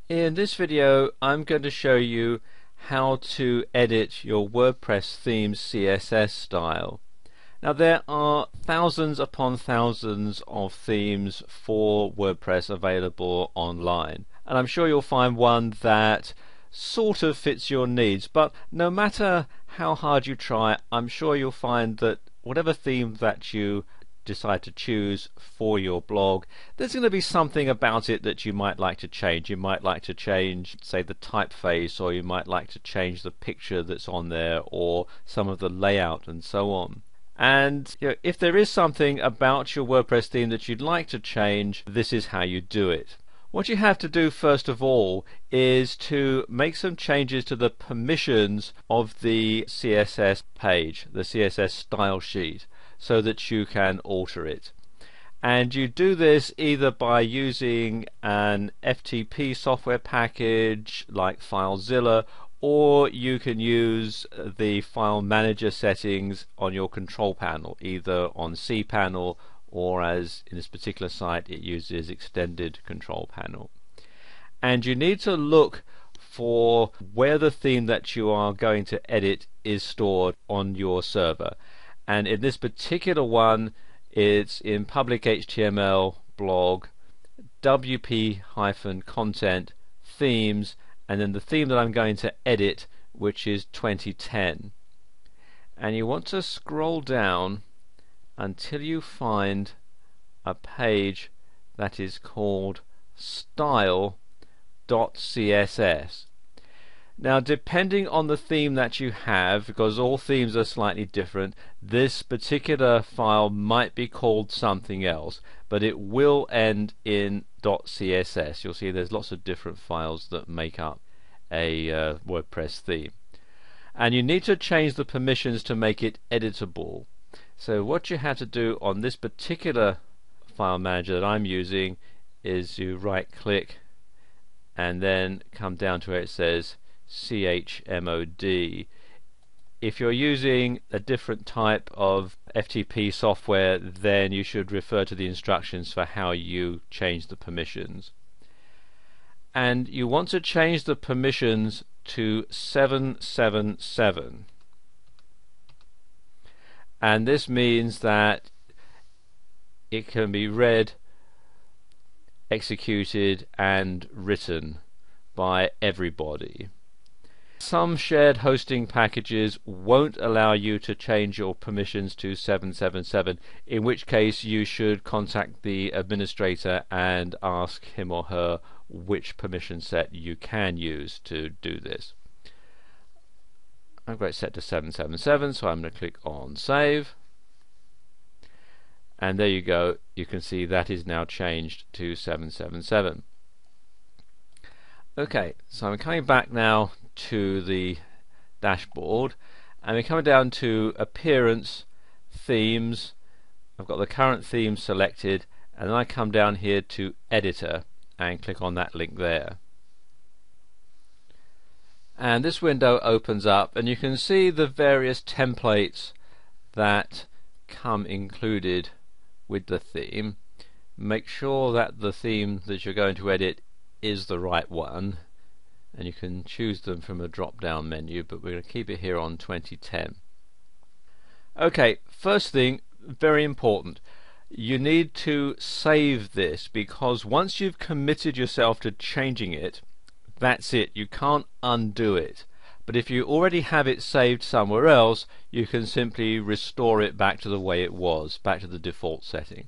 In this video I'm going to show you how to edit your WordPress theme's CSS style. Now there are thousands upon thousands of themes for WordPress available online, and I'm sure you'll find one that sort of fits your needs, but no matter how hard you try, I'm sure you'll find that whatever theme that you decide to choose for your blog, there's going to be something about it that you might like to change. You might like to change, say, the typeface, or you might like to change the picture that's on there, or some of the layout and so on. And if there is something about your WordPress theme that you'd like to change, this is how you do it. What you have to do first of all is to make some changes to the permissions of the CSS page, the CSS style sheet, so that you can alter it. And you do this either by using an FTP software package like FileZilla, or you can use the file manager settings on your control panel, either on cPanel or, as in this particular site, it uses extended control panel. And you need to look for where the theme that you are going to edit is stored on your server. And in this particular one, it's in public HTML blog, WP-content themes, and then the theme that I'm going to edit, which is 2010. And you want to scroll down until you find a page that is called style.css. Now, depending on the theme that you have, because all themes are slightly different, this particular file might be called something else, but it will end in .css. You'll see there's lots of different files that make up a WordPress theme. And you need to change the permissions to make it editable. So what you have to do on this particular file manager that I'm using is you right click and then come down to where it says chmod. If you're using a different type of FTP software, then you should refer to the instructions for how you change the permissions. And you want to change the permissions to 777. And this means that it can be read, executed and written by everybody. Some shared hosting packages won't allow you to change your permissions to 777, in which case you should contact the administrator and ask him or her which permission set you can use to do this. I've got it set to 777, so I'm going to click on Save. And there you go, you can see that is now changed to 777. Okay, so I'm coming back now to the dashboard, and we're coming down to Appearance, Themes. I've got the current theme selected, and then I come down here to Editor and click on that link there. And this window opens up, and you can see the various templates that come included with the theme. Make sure that the theme that you're going to edit is the right one, and you can choose them from a drop down menu, but we're going to keep it here on 2010. Okay, first thing, very important, you need to save this, because once you've committed yourself to changing it, that's it, you can't undo it. But if you already have it saved somewhere else, you can simply restore it back to the way it was, back to the default setting.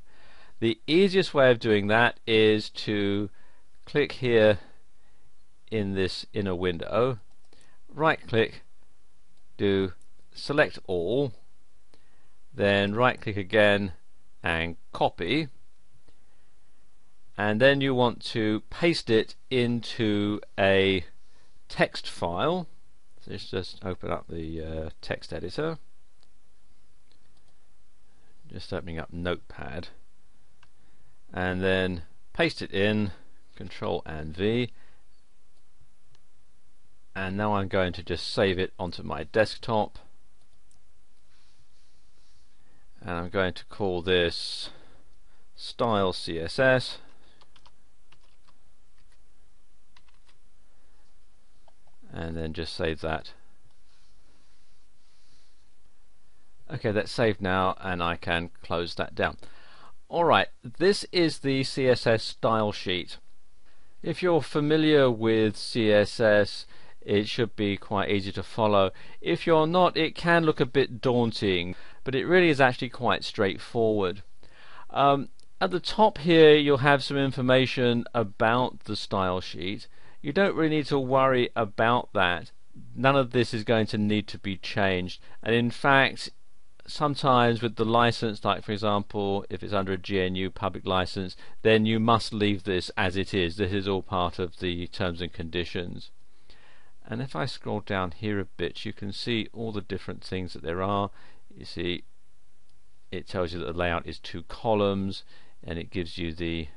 The easiest way of doing that is to click here in this inner window, right click, do select all, then right click again and copy, and then you want to paste it into a text file. So let's just open up the text editor, just opening up Notepad, and then paste it in, Control and V, and now I'm going to just save it onto my desktop, and I'm going to call this Style CSS, and then just save that. Okay, that's saved now, and I can close that down. Alright, this is the CSS style sheet. If you're familiar with CSS, it should be quite easy to follow. If you're not, it can look a bit daunting, but it really is actually quite straightforward. At the top here, you'll have some information about the style sheet. You don't really need to worry about that. None of this is going to need to be changed, and in fact, sometimes with the license, like for example if it's under a GNU public license, then you must leave this as it is. This is all part of the terms and conditions. And if I scroll down here a bit, you can see all the different things that there are. You see it tells you that the layout is 2 columns, and it gives you the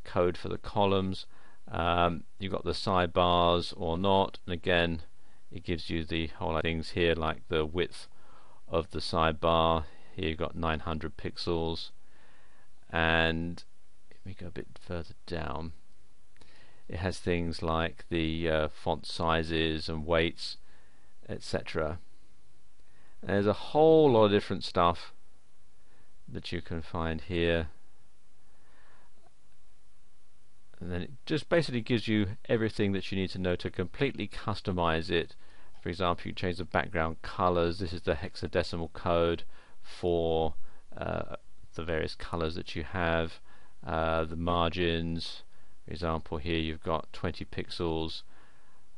code for the columns. You've got the sidebars or not, and again it gives you the whole lot of things here, like the width of the sidebar. Here you've got 900 pixels, and if we go a bit further down, it has things like the font sizes and weights, etc. There's a whole lot of different stuff that you can find here, and then it just basically gives you everything that you need to know to completely customize it. For example, you change the background colors. This is the hexadecimal code for the various colors that you have. The margins, for example, here you've got 20 pixels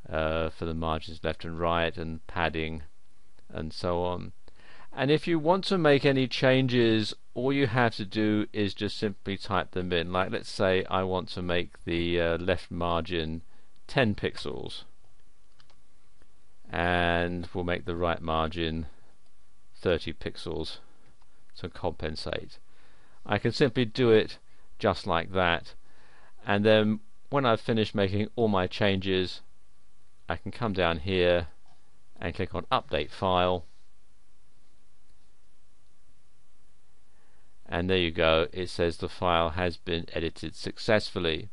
for the margins left and right, and padding and so on. And if you want to make any changes, all you have to do is just simply type them in. Like, let's say I want to make the left margin 10 pixels, and we'll make the right margin 30 pixels to compensate. I can simply do it just like that, and then when I've finished making all my changes, I can come down here and click on Update File, and there you go, it says the file has been edited successfully.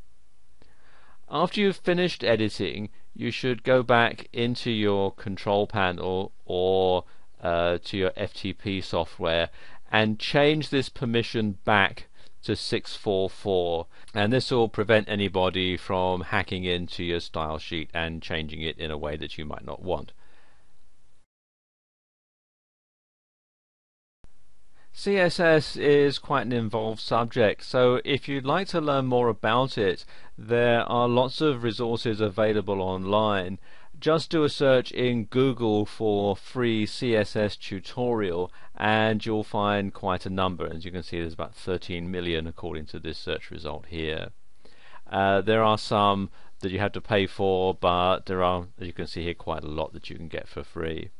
After you've finished editing, you should go back into your control panel or to your FTP software and change this permission back to 644, and this will prevent anybody from hacking into your style sheet and changing it in a way that you might not want. CSS is quite an involved subject, so if you'd like to learn more about it, there are lots of resources available online. Just do a search in Google for free CSS tutorial, and you'll find quite a number. As you can see, there's about 13 million according to this search result here. There are some that you have to pay for, but there are, as you can see here, quite a lot that you can get for free.